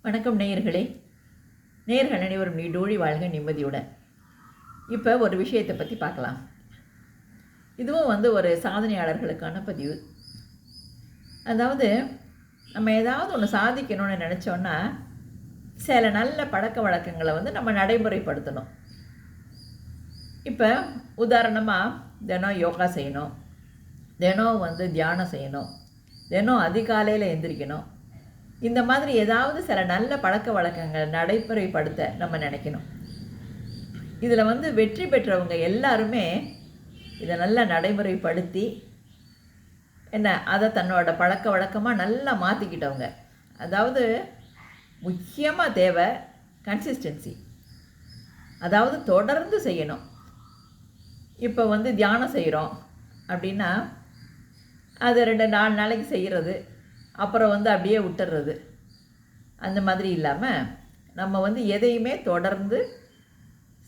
வணக்கம் நேயர்களே. நேயர்கள் அனைவரும் நீடோழி வாழ்க நிம்மதியுடன். இப்போ ஒரு விஷயத்தை பற்றி பார்க்கலாம். இதுவும் ஒரு சாதனையாளர்களுக்கான பதிவு. அதாவது நம்ம ஏதாவது ஒன்று சாதிக்கணும்னு நினச்சோன்னா சில நல்ல பழக்க வழக்கங்களை நம்ம நடைமுறைப்படுத்தணும். இப்போ உதாரணமாக தினம் யோகா செய்யணும், தினம் தியானம் செய்யணும், தினம் அதிகாலையில் எந்திரிக்கணும். இந்த மாதிரி ஏதாவது சில நல்ல பழக்க வழக்கங்களை நடைமுறைப்படுத்த நம்ம நினைக்கணும். இதில் வெற்றி பெற்றவங்க எல்லாருமே இதை நல்லா நடைமுறைப்படுத்தி அதை தன்னோட பழக்க வழக்கமாக நல்லா மாற்றிக்கிட்டவங்க. அதாவது முக்கியமாக தேவை கன்சிஸ்டன்சி, அதாவது தொடர்ந்து செய்யணும். இப்போ தியானம் செய்கிறோம் அப்படின்னா அது 2-4 நாளைக்கு செய்கிறது, அப்புறம் அப்படியே விட்டுறது. அந்த மாதிரி இல்லாமல் நம்ம எதையுமே தொடர்ந்து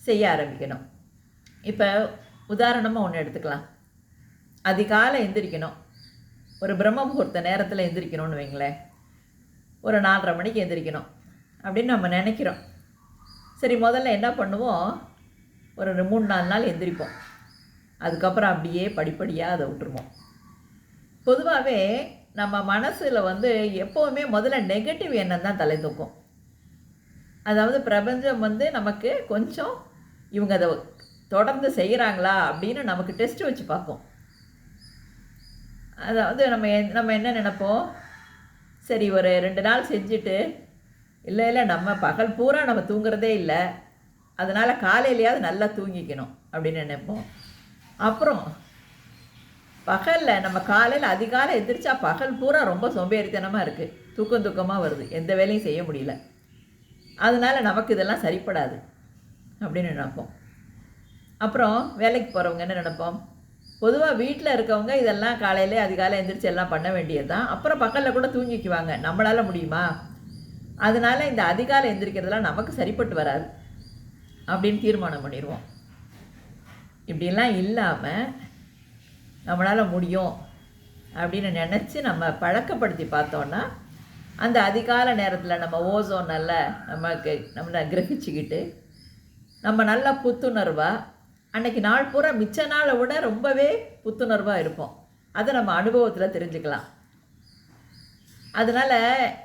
செய்ய ஆரம்பிக்கணும். இப்போ உதாரணமாக ஒன்று எடுத்துக்கலாம். அதிகாலை எந்திரிக்கணும், ஒரு பிரம்ம முகூர்த்த நேரத்தில் எந்திரிக்கணும்னு வைங்களேன். ஒரு 4:30 மணிக்கு எந்திரிக்கணும் அப்படின்னு நம்ம நினைக்கிறோம். சரி, முதல்ல என்ன பண்ணுவோம், ஒரு 3-4 நாள் எந்திரிப்போம். அதுக்கப்புறம் அப்படியே படிப்படியாக அதை விட்டுருவோம். பொதுவாகவே நம்ம மனசில் எப்போவுமே முதல்ல நெகட்டிவ் எண்ணம் தான் தலை தூக்கும். அதாவது பிரபஞ்சம் நமக்கு கொஞ்சம் இவங்க அதை தொடர்ந்து செய்கிறாங்களா அப்படின்னு நமக்கு டெஸ்ட் வச்சு பார்ப்போம். அதாவது நம்ம என்ன நினைப்போம், சரி ஒரு 2 நாள் செஞ்சுட்டு இல்லை நம்ம பகல் பூரா நம்ம தூங்குறதே இல்லை, அதனால் காலையிலையாவது நல்லா தூங்கிக்கணும் அப்படின்னு நினைப்போம். அப்புறம் பகலில் நம்ம காலையில் அதிகாலை எந்திரிச்சா பகல் பூரா ரொம்ப சோம்பேறித்தனமாக இருக்குது, தூக்கமாக வருது, எந்த வேலையும் செய்ய முடியல, அதனால் நமக்கு இதெல்லாம் சரிப்படாது அப்படின்னு நினைப்போம். அப்புறம் வேலைக்கு போகிறவங்க என்ன நினைப்போம், பொதுவாக வீட்டில் இருக்கவங்க இதெல்லாம் காலையிலே அதிகாலை எந்திரிச்சு எல்லாம் பண்ண வேண்டியது தான், அப்புறம் பகலில் கூட தூங்கிக்குவாங்க, நம்மளால் முடியுமா, அதனால் இந்த அதிகாலை எந்திரிக்கிறதுலாம் நமக்கு சரிப்பட்டு வராது அப்படின்னு தீர்மானம் பண்ணிடுவோம். இப்படிலாம் இல்லாமல் நம்மளால் முடியும் அப்படின்னு நினச்சி நம்ம பழக்கப்படுத்தி பார்த்தோன்னா அந்த அதிகால நேரத்தில் நம்ம ஓசோன் நல்லா நம்மளை கிரகிச்சிக்கிட்டு நம்ம நல்லா புத்துணர்வாக அன்றைக்கி நாள் பூரா மிச்ச நாளை விட ரொம்பவே புத்துணர்வாக இருப்போம். அதை நம்ம அனுபவத்தில் தெரிஞ்சுக்கலாம். அதனால்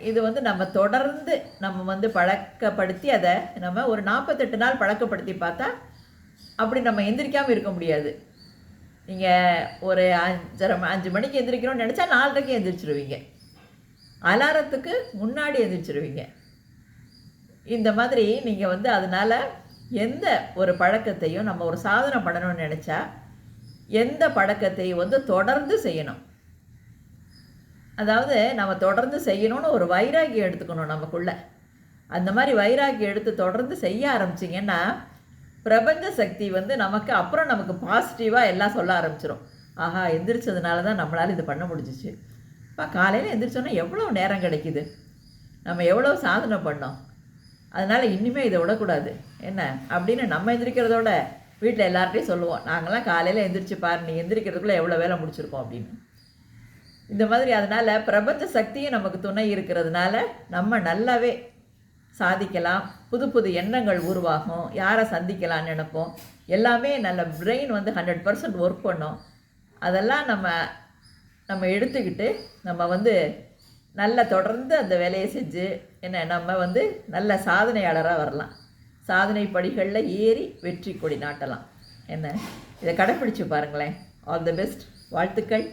இது நம்ம தொடர்ந்து நம்ம பழக்கப்படுத்தி அதை நம்ம ஒரு 48 நாள் பழக்கப்படுத்தி பார்த்தா அப்படி நம்ம எந்திரிக்காமல் இருக்க முடியாது. நீங்கள் ஒரு 5 மணிக்கு எந்திரிக்கணும்னு நினச்சா 4:30க்கு எந்திரிச்சிருவீங்க, அலாரத்துக்கு முன்னாடி எந்திரிச்சிருவீங்க. இந்த மாதிரி நீங்கள் அதனால் எந்த ஒரு பழக்கத்தையும் நம்ம ஒரு சாதனை பண்ணணும்னு நினச்சா எந்த பழக்கத்தையும் தொடர்ந்து செய்யணும். அதாவது நம்ம தொடர்ந்து செய்யணும்னு ஒரு வைராகியம் எடுத்துக்கணும் நமக்குள்ள. அந்த மாதிரி வைராகியம் எடுத்து தொடர்ந்து செய்ய ஆரம்பிச்சிங்கன்னா பிரபஞ்ச சக்தி நமக்கு பாசிட்டிவாக எல்லாம் சொல்ல ஆரம்பிச்சிடும். ஆஹா, எந்திரிச்சதுனால தான் நம்மளால் இது பண்ண முடிஞ்சிச்சு. இப்போ காலையில் எந்திரிச்சோன்னா எவ்வளோ நேரம் கிடைக்கிது, நம்ம எவ்வளோ சாதனை பண்ணோம், அதனால் இனிமேல் இதை விடக்கூடாது என்ன அப்படின்னு நம்ம எந்திரிக்கிறதோட வீட்டில் எல்லார்ட்டையும் சொல்லுவோம், நாங்களாம் காலையில் எந்திரிச்சு பாரு, நீ எந்திரிக்கிறதுக்குள்ளே எவ்வளோ வேலை முடிச்சிருக்கோம் அப்படின்னு. இந்த மாதிரி அதனால் பிரபஞ்ச சக்தியும் நமக்கு துணை இருக்கிறதுனால நம்ம நல்லாவே சாதிக்கலாம். புது புது எண்ணங்கள் உருவாகும், யாரை சந்திக்கலான்னு நினைப்போம், எல்லாமே நல்ல பிரெயின் 100% ஒர்க் பண்ணும். அதெல்லாம் நம்ம எடுத்துக்கிட்டு நம்ம நல்ல தொடர்ந்து அந்த வேலையை செஞ்சு நம்ம நல்ல சாதனையாளராக வரலாம். சாதனை படிகளில் ஏறி வெற்றி கொடி நாட்டலாம். இதை கடைப்பிடிச்சு பாருங்களேன். All the best. வாழ்த்துக்கள்.